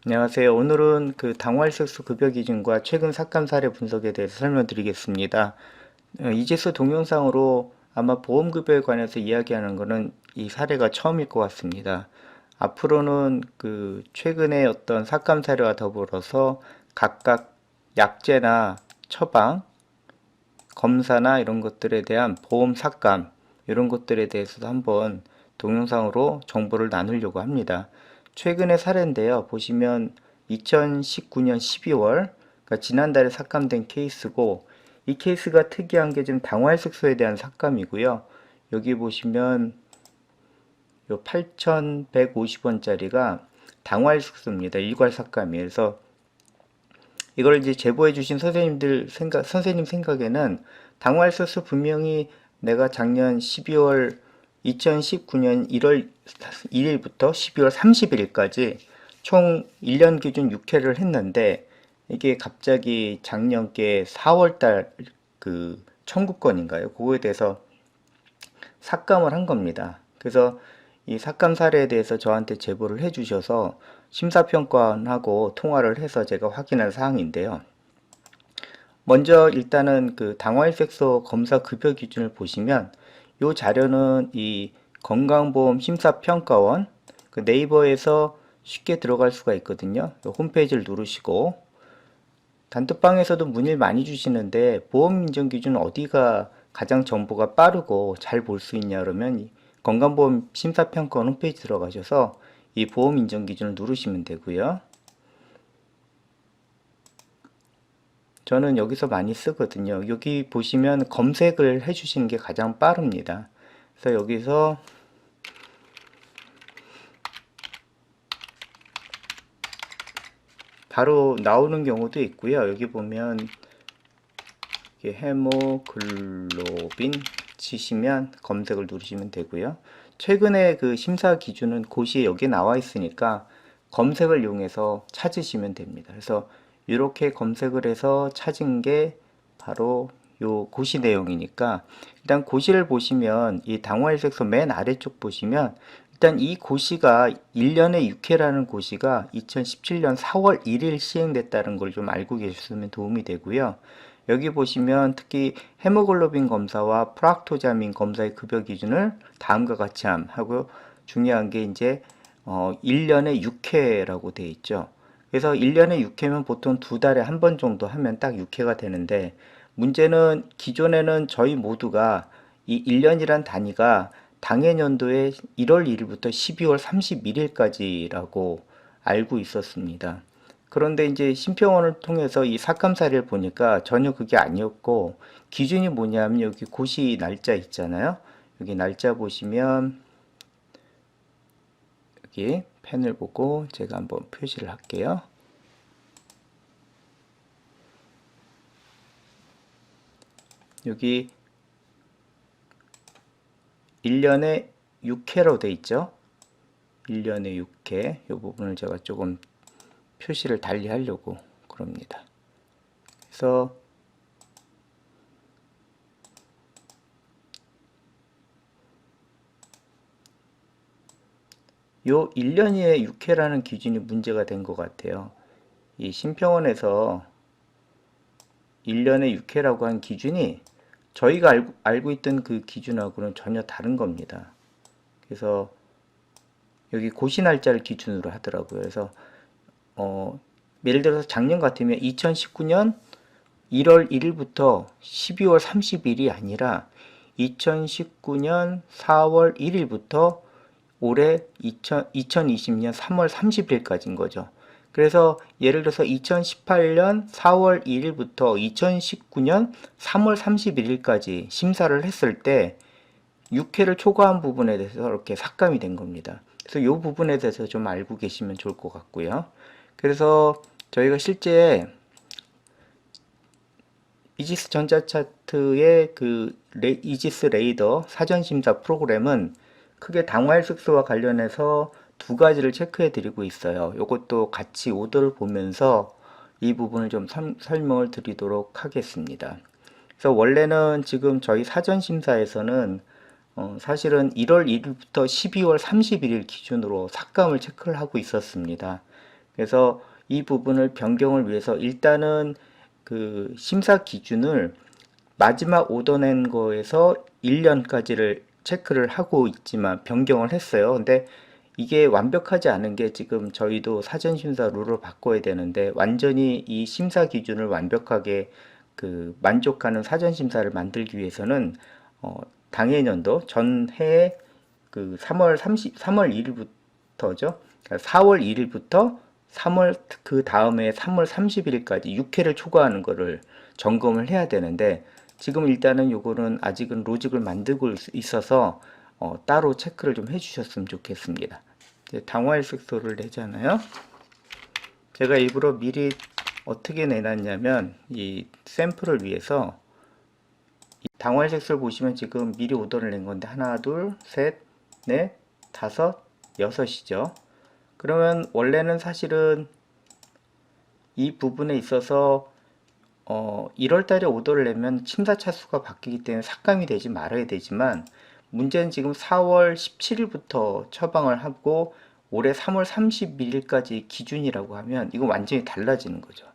안녕하세요. 오늘은 그 당화혈색소 급여 기준과 최근 삭감 사례 분석에 대해서 설명드리겠습니다. 이제서 동영상으로 아마 보험급여에 관해서 이야기하는 것은 이 사례가 처음일 것 같습니다. 앞으로는 그 최근에 어떤 삭감 사례와 더불어서 각각 약제나 처방, 검사나 이런 것들에 대한 보험 삭감 이런 것들에 대해서도 한번 동영상으로 정보를 나누려고 합니다. 최근의 사례인데요. 보시면 2019년 12월, 그러니까 지난달에 삭감된 케이스고, 이 케이스가 특이한 게 지금 당화혈색소에 대한 삭감이고요. 여기 보시면 요 8,150원짜리가 당화혈색소입니다. 일괄 삭감이에요. 그래서 이걸 이제 제보해 주신 선생님 생각에는 당화혈색소 분명히 내가 작년 12월 2019년 1월 1일부터 12월 31일까지 총 1년 기준 6회를 했는데 이게 갑자기 작년께 4월달 그 청구권인가요? 그거에 대해서 삭감을 한 겁니다. 그래서 이 삭감 사례에 대해서 저한테 제보를 해 주셔서 심사평가원하고 통화를 해서 제가 확인한 사항인데요. 먼저 일단은 그 당화혈색소 검사 급여 기준을 보시면 이 자료는 이 건강보험 심사평가원 그 네이버에서 쉽게 들어갈 수가 있거든요. 홈페이지를 누르시고 단톡방에서도 문의를 많이 주시는데 보험 인정 기준 어디가 가장 정보가 빠르고 잘 볼 수 있냐 그러면 이 건강보험 심사평가원 홈페이지 들어가셔서 이 보험 인정 기준을 누르시면 되고요. 저는 여기서 많이 쓰거든요. 여기 보시면 검색을 해주시는 게 가장 빠릅니다. 그래서 여기서 바로 나오는 경우도 있고요. 여기 보면 헤모글로빈 치시면 검색을 누르시면 되고요. 최근에 그 심사 기준은 고시에 여기 나와 있으니까 검색을 이용해서 찾으시면 됩니다. 그래서 이렇게 검색을 해서 찾은 게 바로 요 고시 내용이니까 일단 고시를 보시면 이 당화혈색소 맨 아래쪽 보시면 일단 이 고시가 1년에 6회라는 고시가 2017년 4월 1일 시행됐다는 걸 좀 알고 계셨으면 도움이 되고요. 여기 보시면 특히 헤모글로빈 검사와 프락토자민 검사의 급여 기준을 다음과 같이 하고 중요한 게 이제 1년에 6회라고 되어 있죠. 그래서 1년에 6회면 보통 두 달에 한 번 정도 하면 딱 6회가 되는데 문제는 기존에는 저희 모두가 이 1년이란 단위가 당해년도에 1월 1일부터 12월 31일까지라고 알고 있었습니다. 그런데 이제 심평원을 통해서 이 삭감 사례를 보니까 전혀 그게 아니었고 기준이 뭐냐면 여기 고시 날짜 있잖아요. 여기 날짜 보시면 여기 펜을 보고 제가 한번 표시를 할게요. 여기 1년에 6회로 돼 있죠. 1년에 6회 이 부분을 제가 조금 표시를 달리 하려고 그럽니다. 그래서 요 1년에 6회라는 기준이 문제가 된 것 같아요. 이 심평원에서 1년에 6회라고 한 기준이 저희가 알고 있던 그 기준하고는 전혀 다른 겁니다. 그래서 여기 고시 날짜를 기준으로 하더라고요. 그래서 예를 들어서 작년 같으면 2019년 1월 1일부터 12월 30일이 아니라 2019년 4월 1일부터 올해 2020년 3월 30일까지인 거죠. 그래서 예를 들어서 2018년 4월 1일부터 2019년 3월 31일까지 심사를 했을 때 6회를 초과한 부분에 대해서 이렇게 삭감이 된 겁니다. 그래서 이 부분에 대해서 좀 알고 계시면 좋을 것 같고요. 그래서 저희가 실제 이지스 전자차트의 그 이지스 레이더 사전심사 프로그램은 크게 당화혈색소와 관련해서 두 가지를 체크해 드리고 있어요. 이것도 같이 오더를 보면서 이 부분을 좀 설명을 드리도록 하겠습니다. 그래서 원래는 지금 저희 사전심사에서는 사실은 1월 1일부터 12월 31일 기준으로 삭감을 체크를 하고 있었습니다. 그래서 이 부분을 변경을 위해서 일단은 그 심사 기준을 마지막 오더 낸 거에서 1년까지를 체크를 하고 있지만 변경을 했어요. 근데 이게 완벽하지 않은 게 지금 저희도 사전 심사 룰을 바꿔야 되는데 완전히 이 심사 기준을 완벽하게 그 만족하는 사전 심사를 만들기 위해서는 당해년도 전해에 그 3월 1일부터죠. 4월 1일부터 3월 그 다음에 3월 30일까지 6회를 초과하는 거를 점검을 해야 되는데 지금 일단은 요거는 아직은 로직을 만들고 있어서 따로 체크를 좀 해주셨으면 좋겠습니다. 이제 당화일 색소를 내잖아요. 제가 일부러 미리 어떻게 내놨냐면 이 샘플을 위해서 당화일 색소를 보시면 지금 미리 오더를 낸 건데 하나, 둘, 셋, 넷, 다섯, 여섯이죠. 그러면 원래는 사실은 이 부분에 있어서 1월 달에 오더를 내면 심사 차수가 바뀌기 때문에 삭감이 되지 말아야 되지만 문제는 지금 4월 17일부터 처방을 하고 올해 3월 31일까지 기준이라고 하면 이건 완전히 달라지는 거죠.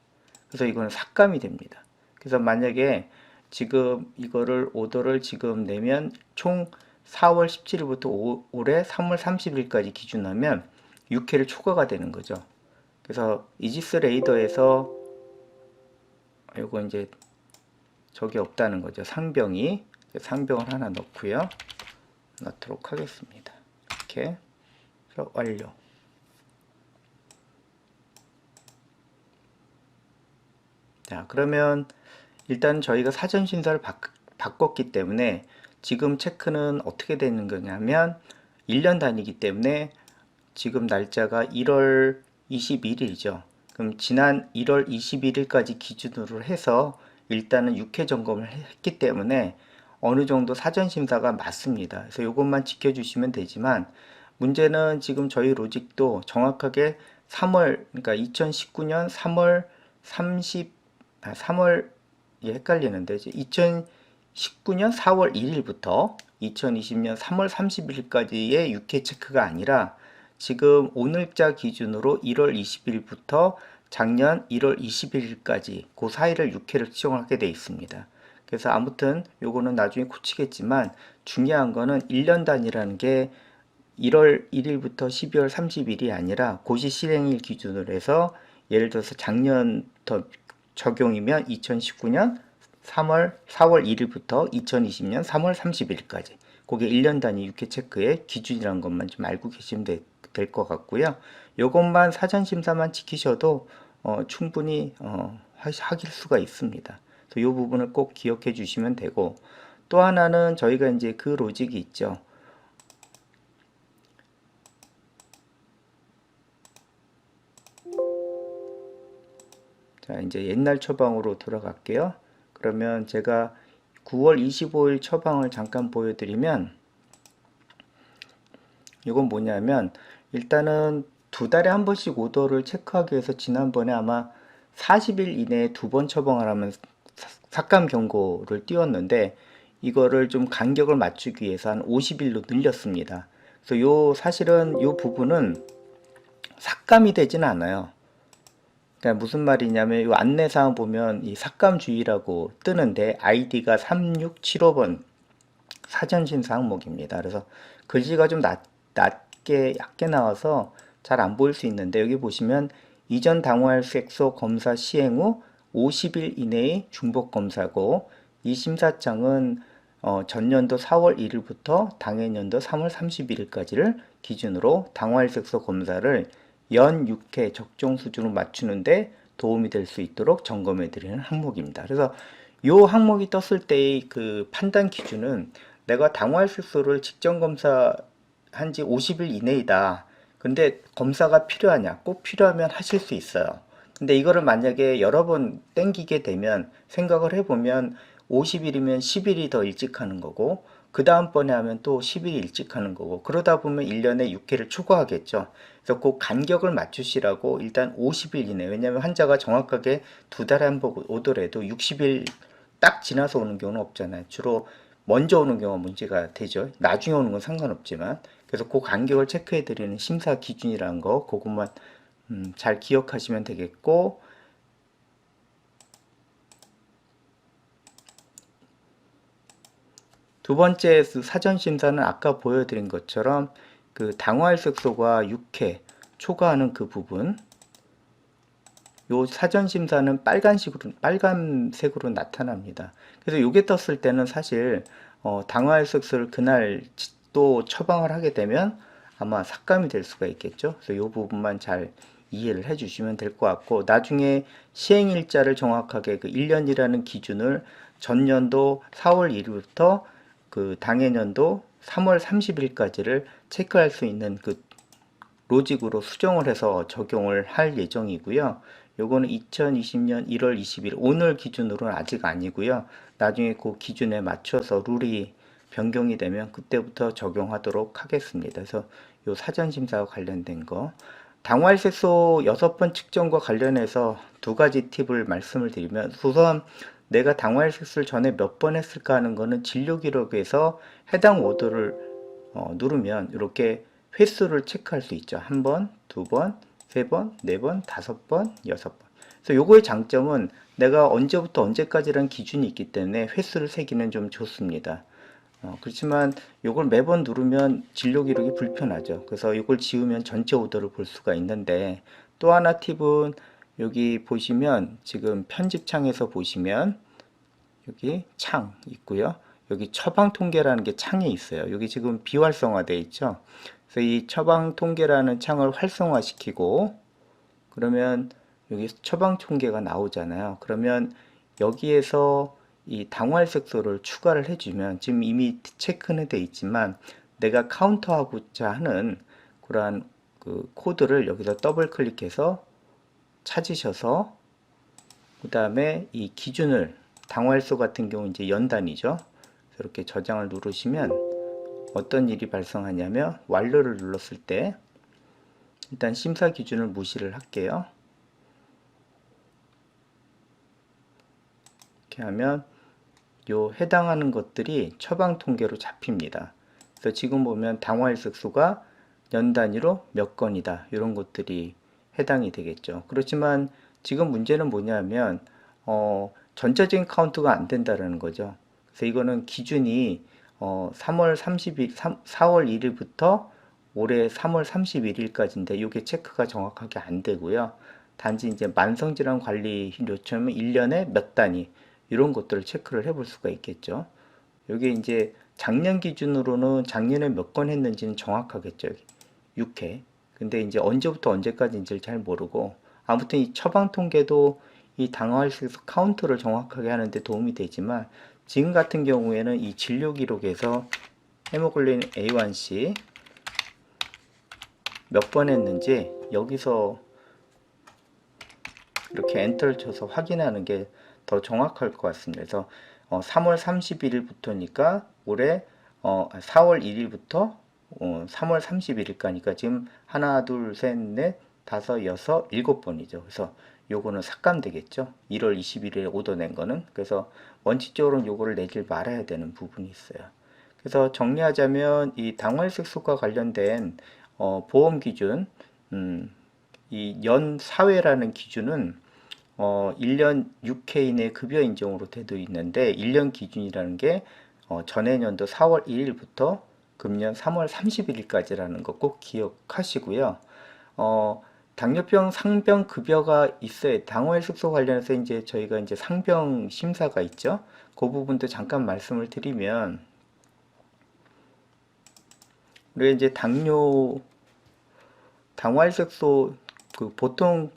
그래서 이거는 삭감이 됩니다. 그래서 만약에 지금 이거를 오더를 지금 내면 총 4월 17일부터 올해 3월 30일까지 기준하면 6회를 초과가 되는 거죠. 그래서 이지스 레이더에서 이거 이제 적이 없다는 거죠. 상병이 상병을 하나 넣고요. 넣도록 하겠습니다. 이렇게 해서 완료. 자, 그러면 일단 저희가 사전 심사를 바꿨기 때문에 지금 체크는 어떻게 되는 거냐면 1년 단위이기 때문에 지금 날짜가 1월 21일이죠. 그럼 지난 1월 21일까지 기준으로 해서 일단은 6회 점검을 했기 때문에 어느 정도 사전 심사가 맞습니다. 그래서 이것만 지켜주시면 되지만 문제는 지금 저희 로직도 정확하게 3월, 그러니까 2019년 3월 3월 헷갈리는데 2019년 4월 1일부터 2020년 3월 30일까지의 6회 체크가 아니라 지금 오늘자 기준으로 1월 20일부터 작년 1월 21일까지 그 사이를 6회를 지정하게 되어 있습니다. 그래서 아무튼 요거는 나중에 고치겠지만 중요한 거는 1년 단위라는 게 1월 1일부터 12월 30일이 아니라 고시 실행일 기준으로 해서 예를 들어서 작년부터 적용이면 2019년 4월 1일부터 2020년 3월 30일까지 그게 1년 단위 6회 체크의 기준이라는 것만 좀 알고 계시면 될 것 같고요. 이것만 사전 심사만 지키셔도 충분히 하실 수가 있습니다. 이 부분을 꼭 기억해 주시면 되고 또 하나는 저희가 이제 그 로직이 있죠. 자, 이제 옛날 처방으로 돌아갈게요. 그러면 제가 9월 25일 처방을 잠깐 보여드리면 이건 뭐냐면 일단은 두 달에 한 번씩 오더를 체크하기 위해서 지난번에 아마 40일 이내에 두 번 처방을 하면 삭감 경고를 띄웠는데 이거를 좀 간격을 맞추기 위해서 한 50일로 늘렸습니다. 그래서 사실은 요 부분은 삭감이 되진 않아요. 그러니까 무슨 말이냐면 이 안내사항 보면 이 삭감주의라고 뜨는데 아이디가 3675번 사전심사 항목입니다. 그래서 글씨가 좀 얇게 나와서 잘 안 보일 수 있는데 여기 보시면 이전 당화혈색소 검사 시행 후 50일 이내의 중복 검사고 이 심사장은 전년도 4월 1일부터 당해년도 3월 31일까지를 기준으로 당화혈색소 검사를 연 6회 적정 수준으로 맞추는데 도움이 될 수 있도록 점검해 드리는 항목입니다. 그래서 이 항목이 떴을 때의 그 판단 기준은 내가 당화혈색소를 직전 검사한 지 50일 이내이다. 근데 검사가 필요하냐? 꼭 필요하면 하실 수 있어요. 근데 이거를 만약에 여러 번 땡기게 되면 생각을 해보면 50일이면 10일이 더 일찍 하는 거고 그 다음번에 하면 또 10일 일찍 하는 거고 그러다 보면 1년에 6회를 초과하겠죠. 그래서 그 간격을 맞추시라고 일단 50일 이내 왜냐하면 환자가 정확하게 두 달에 한 번 오더라도 60일 딱 지나서 오는 경우는 없잖아요. 주로 먼저 오는 경우가 문제가 되죠. 나중에 오는 건 상관없지만 그래서 그 간격을 체크해 드리는 심사 기준이라는 거 그것만 잘 기억하시면 되겠고, 두 번째 사전 심사는 아까 보여드린 것처럼 그 당화혈색소가 육회 초과하는 그 부분, 요 사전 심사는 빨간색으로 나타납니다. 그래서 요게 떴을 때는 사실 당화혈색소를 그날 또 처방을 하게 되면 아마 삭감이 될 수가 있겠죠. 그래서 요 부분만 잘 이해를 해주시면 될 것 같고, 나중에 시행일자를 정확하게 그 1년이라는 기준을 전년도 4월 1일부터 그 당해년도 3월 30일까지를 체크할 수 있는 그 로직으로 수정을 해서 적용을 할 예정이고요. 요거는 2020년 1월 20일 오늘 기준으로는 아직 아니고요. 나중에 그 기준에 맞춰서 룰이 변경이 되면 그때부터 적용하도록 하겠습니다. 그래서 요 사전심사와 관련된 거, 당화혈색소 6번 측정과 관련해서 두 가지 팁을 말씀을 드리면, 우선 내가 당화혈색소를 전에 몇 번 했을까 하는 거는 진료 기록에서 해당 오도를 누르면 이렇게 횟수를 체크할 수 있죠. 한 번, 두 번, 세 번, 네 번, 다섯 번, 여섯 번. 그래서 요거의 장점은 내가 언제부터 언제까지라는 기준이 있기 때문에 횟수를 세기는 좀 좋습니다. 그렇지만 요걸 매번 누르면 진료 기록이 불편하죠. 그래서 이걸 지우면 전체 오더를 볼 수가 있는데, 또 하나 팁은 여기 보시면 지금 편집창에서 보시면 여기 창 있고요. 여기 처방 통계라는 게 창이 있어요. 여기 지금 비활성화되어 있죠. 그래서 이 처방 통계라는 창을 활성화시키고, 그러면 여기 처방 통계가 나오잖아요. 그러면 여기에서 이 당화혈색소를 추가를 해주면, 지금 이미 체크는 돼 있지만 내가 카운터하고자 하는 그러한 그 코드를 여기서 더블 클릭해서 찾으셔서, 그 다음에 이 기준을, 당화혈소 같은 경우 이제 연단이죠. 이렇게 저장을 누르시면 어떤 일이 발생하냐면, 완료를 눌렀을 때 일단 심사 기준을 무시를 할게요. 이렇게 하면 요 해당하는 것들이 처방 통계로 잡힙니다. 그래서 지금 보면 당화혈색소가 연 단위로 몇 건이다, 이런 것들이 해당이 되겠죠. 그렇지만 지금 문제는 뭐냐면 전체적인 카운트가 안 된다는 거죠. 그래서 이거는 기준이 3월 30일, 4월 1일부터 올해 3월 31일까지인데 이게 체크가 정확하게 안 되고요. 단지 이제 만성질환 관리 요청은 1년에 몇 단위, 이런 것들을 체크를 해볼 수가 있겠죠. 여기 이제 작년 기준으로는 작년에 몇 건 했는지는 정확하겠죠. 6회. 근데 이제 언제부터 언제까지인지를 잘 모르고, 아무튼 이 처방 통계도 이 당화혈색소 카운트를 정확하게 하는데 도움이 되지만, 지금 같은 경우에는 이 진료 기록에서 헤모글로빈 A1C 몇 번 했는지 여기서 이렇게 엔터를 쳐서 확인하는 게 더 정확할 것 같습니다. 그래서 3월 31일부터니까 올해 4월 1일부터 3월 31일까니까 지금 하나, 둘, 셋, 넷, 다섯, 여섯, 일곱 번이죠. 그래서 요거는 삭감되겠죠. 1월 21일에 오더 낸 거는. 그래서 원칙적으로는 요거를 내질 말아야 되는 부분이 있어요. 그래서 정리하자면 이 당화혈색소과 관련된 보험 기준, 이 연 사회라는 기준은 1년 6회 이내 급여 인정으로 되어 있는데, 1년 기준이라는 게 전해년도 4월 1일부터 금년 3월 31일까지라는 거 꼭 기억하시고요. 당뇨병 상병 급여가 있어요. 당화혈색소 관련해서 이제 저희가 이제 상병 심사가 있죠. 그 부분도 잠깐 말씀을 드리면, 우리 이제 당화혈색소 그 보통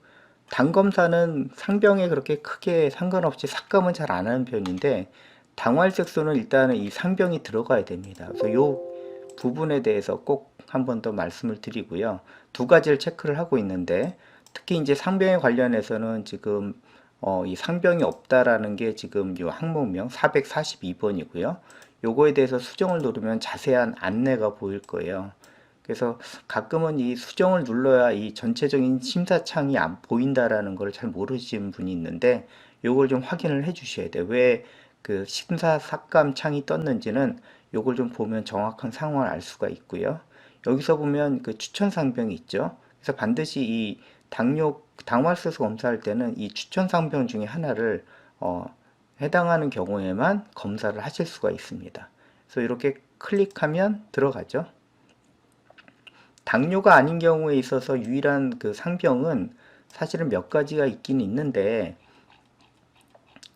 당 검사는 상병에 그렇게 크게 상관없이 삭감은 잘 안 하는 편인데, 당화혈색소는 일단은 이 상병이 들어가야 됩니다. 그래서 이 부분에 대해서 꼭 한 번 더 말씀을 드리고요. 두 가지를 체크를 하고 있는데, 특히 이제 상병에 관련해서는 지금 이 상병이 없다라는 게 지금 요 항목명 442번이고요. 요거에 대해서 수정을 누르면 자세한 안내가 보일 거예요. 그래서 가끔은 이 수정을 눌러야 이 전체적인 심사창이 안 보인다라는 걸 잘 모르시는 분이 있는데, 요걸 좀 확인을 해 주셔야 돼요. 왜 그 심사 삭감 창이 떴는지는 요걸 좀 보면 정확한 상황을 알 수가 있고요. 여기서 보면 그 추천 상병이 있죠. 그래서 반드시 이 당화혈색소 검사할 때는 이 추천 상병 중에 하나를 해당하는 경우에만 검사를 하실 수가 있습니다. 그래서 이렇게 클릭하면 들어가죠. 당뇨가 아닌 경우에 있어서 유일한 그 상병은 사실은 몇 가지가 있긴 있는데,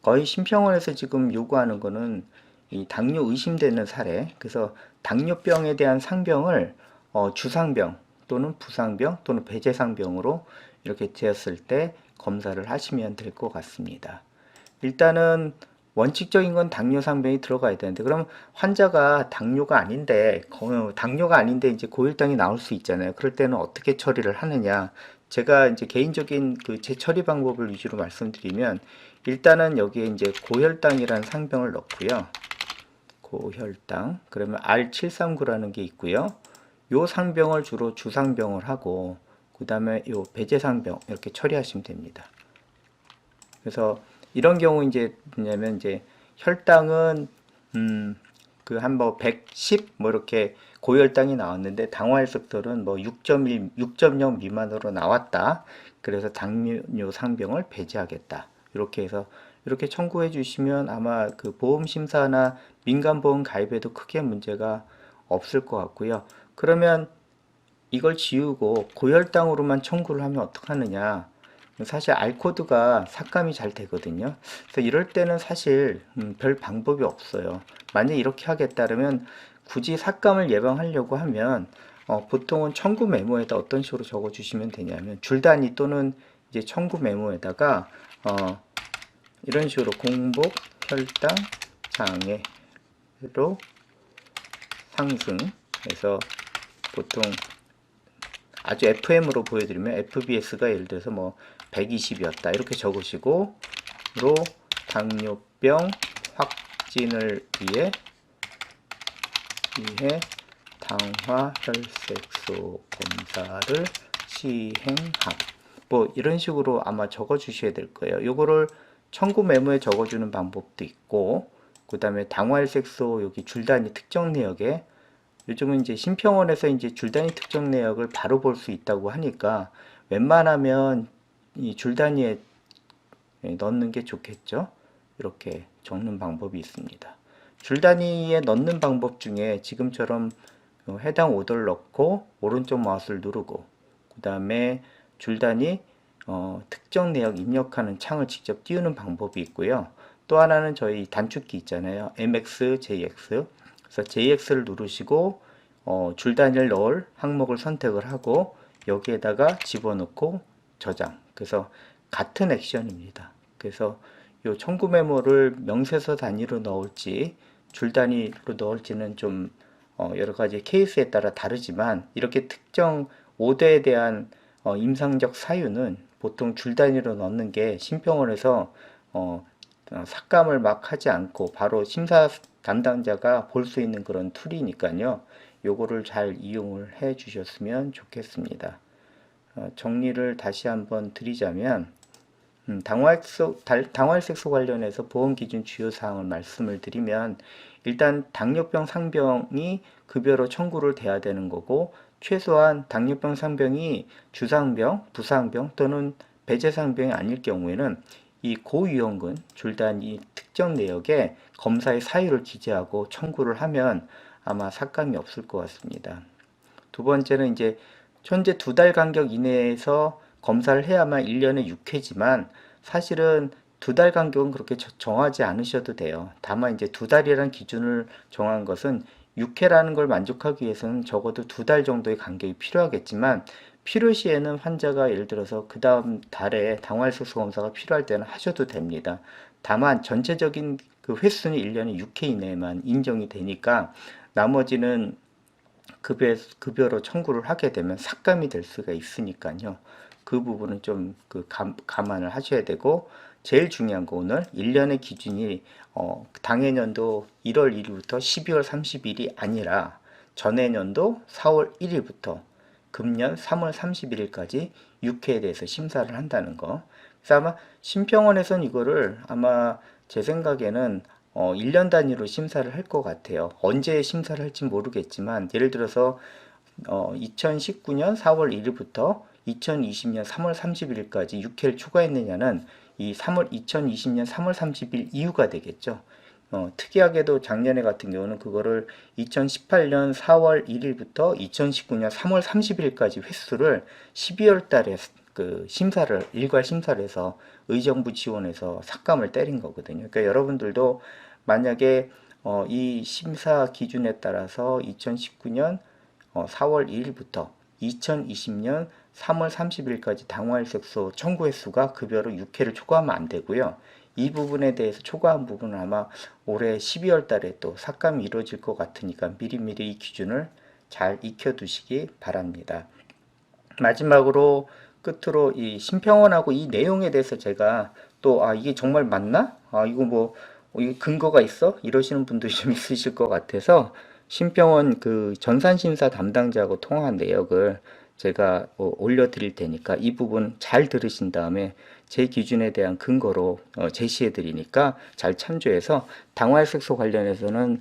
거의 심평원에서 지금 요구하는 거는 이 당뇨 의심되는 사례, 그래서 당뇨병에 대한 상병을 주상병 또는 부상병 또는 배제상병으로 이렇게 되었을 때 검사를 하시면 될 것 같습니다. 일단은 원칙적인 건 당뇨 상병이 들어가야 되는데, 그럼 환자가 당뇨가 아닌데 이제 고혈당이 나올 수 있잖아요. 그럴 때는 어떻게 처리를 하느냐? 제가 이제 개인적인 그 제 처리 방법을 위주로 말씀드리면, 일단은 여기에 이제 고혈당이라는 상병을 넣고요. 고혈당, 그러면 R739라는 게 있고요. 요 상병을 주로 주상병을 하고, 그 다음에 요 배제상병 이렇게 처리하시면 됩니다. 그래서 이런 경우 이제 뭐냐면 이제 혈당은 그 한 뭐 110 뭐 이렇게 고혈당이 나왔는데 당화혈색소는 뭐 6.1, 6.0 미만으로 나왔다. 그래서 당뇨 상병을 배제하겠다. 이렇게 해서 이렇게 청구해 주시면 아마 그 보험 심사나 민간 보험 가입에도 크게 문제가 없을 것 같고요. 그러면 이걸 지우고 고혈당으로만 청구를 하면 어떡하느냐? 사실 알코드가 삭감이 잘 되거든요. 그래서 이럴 때는 사실 별 방법이 없어요. 만약 이렇게 하겠다면 굳이 삭감을 예방하려고 하면 보통은 청구 메모에다 어떤 식으로 적어 주시면 되냐면 줄 단위 또는 이제 청구 메모에다가 이런 식으로 공복 혈당 장애로 상승해서 보통 아주 FM으로 보여드리면 FBS가 예를 들어서 뭐 120이었다 이렇게 적으시고 로 당뇨병 확진을 위해 당화혈색소 검사를 시행함 뭐 이런 식으로 아마 적어 주셔야 될 거예요. 요거를 청구 메모에 적어 주는 방법도 있고, 그 다음에 당화혈색소 여기 줄단위 특정 내역에 요즘은 이제 심평원에서 이제 줄단위 특정 내역을 바로 볼 수 있다고 하니까 웬만하면 이 줄단위에 넣는 게 좋겠죠. 이렇게 적는 방법이 있습니다. 줄단위에 넣는 방법 중에 지금처럼 해당 오더를 넣고 오른쪽 마우스를 누르고 그 다음에 줄단위 특정 내역 입력하는 창을 직접 띄우는 방법이 있고요. 또 하나는 저희 단축키 있잖아요. MX, JX. 그래서 JX를 누르시고 줄 단위를 넣을 항목을 선택을 하고 여기에다가 집어넣고 저장. 그래서 같은 액션입니다. 그래서 이 청구 메모를 명세서 단위로 넣을지 줄 단위로 넣을지는 좀 여러 가지 케이스에 따라 다르지만 이렇게 특정 오더에 대한 임상적 사유는 보통 줄 단위로 넣는 게 심평원에서 삭감을 막 하지 않고 바로 심사 담당자가 볼 수 있는 그런 툴이니까요. 요거를 잘 이용을 해 주셨으면 좋겠습니다. 정리를 다시 한번 드리자면 당화혈색소 관련해서 보험기준 주요 사항을 말씀을 드리면 일단 당뇨병 상병이 급여로 청구를 돼야 되는 거고 최소한 당뇨병 상병이 주상병, 부상병 또는 배제상병이 아닐 경우에는 이 고위험군 줄단위 특정 내역에 검사의 사유를 기재하고 청구를 하면 아마 삭감이 없을 것 같습니다. 두 번째는 이제 현재 2달 간격 이내에서 검사를 해야만 1년에 6회지만 사실은 2달 간격은 그렇게 정하지 않으셔도 돼요. 다만 이제 2달이라는 기준을 정한 것은 6회라는 걸 만족하기 위해서는 적어도 2달 정도의 간격이 필요하겠지만 필요시에는 환자가 예를 들어서 그 다음 달에 당화혈색소 검사가 필요할 때는 하셔도 됩니다. 다만 전체적인 그 횟수는 1년에 6회 이내에만 인정이 되니까 나머지는 급여로 청구를 하게 되면 삭감이 될 수가 있으니까요. 그 부분은 좀 감안을 하셔야 되고 제일 중요한 거 오늘 1년의 기준이 당해년도 1월 1일부터 12월 30일이 아니라 전해년도 4월 1일부터 금년 3월 31일까지 6회에 대해서 심사를 한다는 거. 그래서 아마 심평원에서는 이거를 아마 제 생각에는 1년 단위로 심사를 할 것 같아요. 언제 심사를 할지 모르겠지만 예를 들어서 2019년 4월 1일부터 2020년 3월 30일까지 6회를 초과했느냐는 이 2020년 3월 30일 이후가 되겠죠. 특이하게도 작년에 같은 경우는 그거를 2018년 4월 1일부터 2019년 3월 30일까지 횟수를 12월 달에 일괄 심사를 해서 의정부 지원해서 삭감을 때린 거거든요. 그러니까 여러분들도 만약에 이 심사 기준에 따라서 2019년 4월 1일부터 2020년 3월 30일까지 당화혈색소 청구 횟수가 급여로 6회를 초과하면 안 되고요. 이 부분에 대해서 초과한 부분은 아마 올해 12월 달에 또 삭감이 이루어질 것 같으니까 미리미리 이 기준을 잘 익혀두시기 바랍니다. 마지막으로 끝으로 이 심평원하고 이 내용에 대해서 제가 또 이게 정말 맞나? 이거 이거 근거가 있어? 이러시는 분들이 좀 있으실 것 같아서 심평원 그 전산심사 담당자하고 통화한 내역을 제가 올려드릴 테니까 이 부분 잘 들으신 다음에 제 기준에 대한 근거로 제시해 드리니까 잘 참조해서 당화혈색소 관련해서는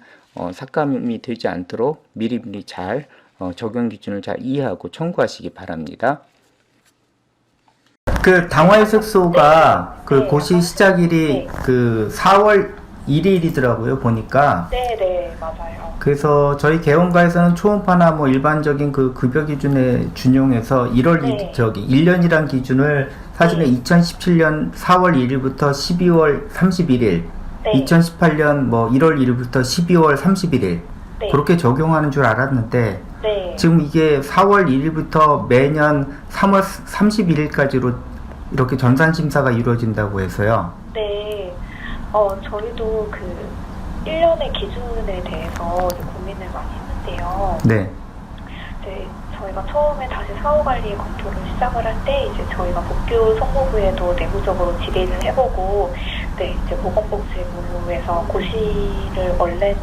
삭감이 되지 않도록 미리미리 잘 적용 기준을 잘 이해하고 청구하시기 바랍니다. 그 당화혈색소가 그 고시 시작일이 그 4월 1일이더라고요 보니까. 네, 맞아요. 그래서 저희 개원가에서는 초음파나 뭐 일반적인 그 급여 기준에 준용해서 1년이란 기준을 사실은 2017년 4월 1일부터 12월 31일, 2018년 뭐 1월 1일부터 12월 31일 그렇게 적용하는 줄 알았는데 지금 이게 4월 1일부터 매년 3월 31일까지로 이렇게 전산심사가 이루어진다고 해서요. 네, 저희도 그 1년의 기준에 대해서 고민을 많이 했는데요. 네. 저희가 처음에 다시 사후관리 검토를 시작을 할 때 이제 저희가 복교 성모부에도 내부적으로 질의를 해보고 이제 보건복지부에서 고시를 원래는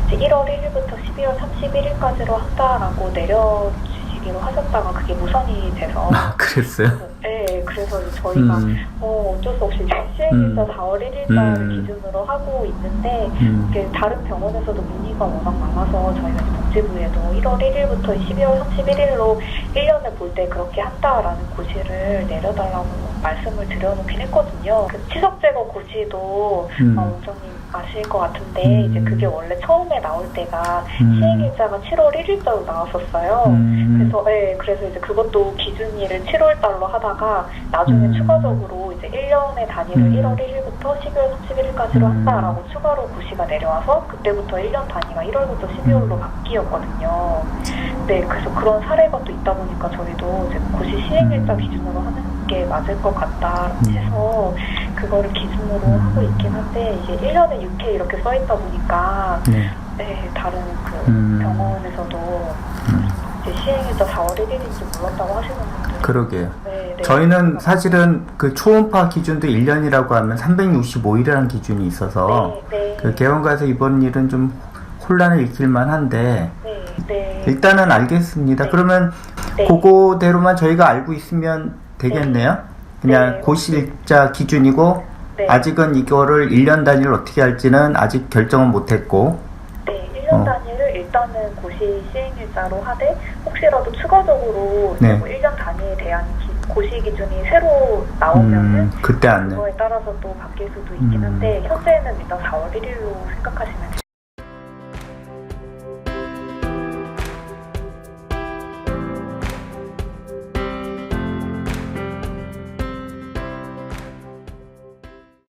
이제 1월 1일부터 12월 31일까지로 한다라고 내려주시기로 하셨다가 그게 무산이 돼서 그랬어요? 네, 그래서 저희가 어쩔 수 없이 시행일자 4월 1일날 기준으로 하고 있는데 이게 다른 병원에서도 문의가 워낙 많아서 저희가 복지부에도 1월 1일부터 12월 31일로 1년을 볼 때 그렇게 한다라는 고시를 내려달라고 말씀을 드려놓긴 했거든요. 그 치석 제거 고시도 원장님 아실 것 같은데 이제 그게 원래 처음에 나올 때가 시행일자가 7월 1일자로 나왔었어요. 그래서 이제 그것도 기준일을 7월 달로 하다가 나중에 추가적으로 이제 1년의 단위를 1월 1일부터 12월 31일까지로 한다라고 추가로 고시가 내려와서 그때부터 1년 단위가 1월부터 12월로 바뀌었거든요. 네, 그래서 그런 사례가 또 있다 보니까 저희도 이제 고시 시행일자 기준으로 하는 게 맞을 것 같다 해서 그거를 기준으로 하고 있긴 한데 이게 1년에 6회 이렇게 써있다 보니까 다른 그 병원에서도 이제 시행일자 4월 1일인지 몰랐다고 하시는 분들이 그러게요. 저희는 사실은 그 초음파 기준도 1년이라고 하면 365일이라는 기준이 있어서 그 개원가에서 이번 일은 좀 혼란을 일으킬만 한데 일단은 알겠습니다. 그러면 그거대로만 저희가 알고 있으면 되겠네요. 그냥 고시일자 기준이고 아직은 이거를 1년 단위를 어떻게 할지는 아직 결정은 못했고 1년 단위를 일단은 고시 시행일자로 하되 혹시라도 추가적으로 뭐 1년 단위에 대한 고시 기준이 새로 나오면은 그때 안내 그거에 따라서 또 바뀔 수도 있긴 한데 현재는 일단 4월 1일로 생각하시면 돼요.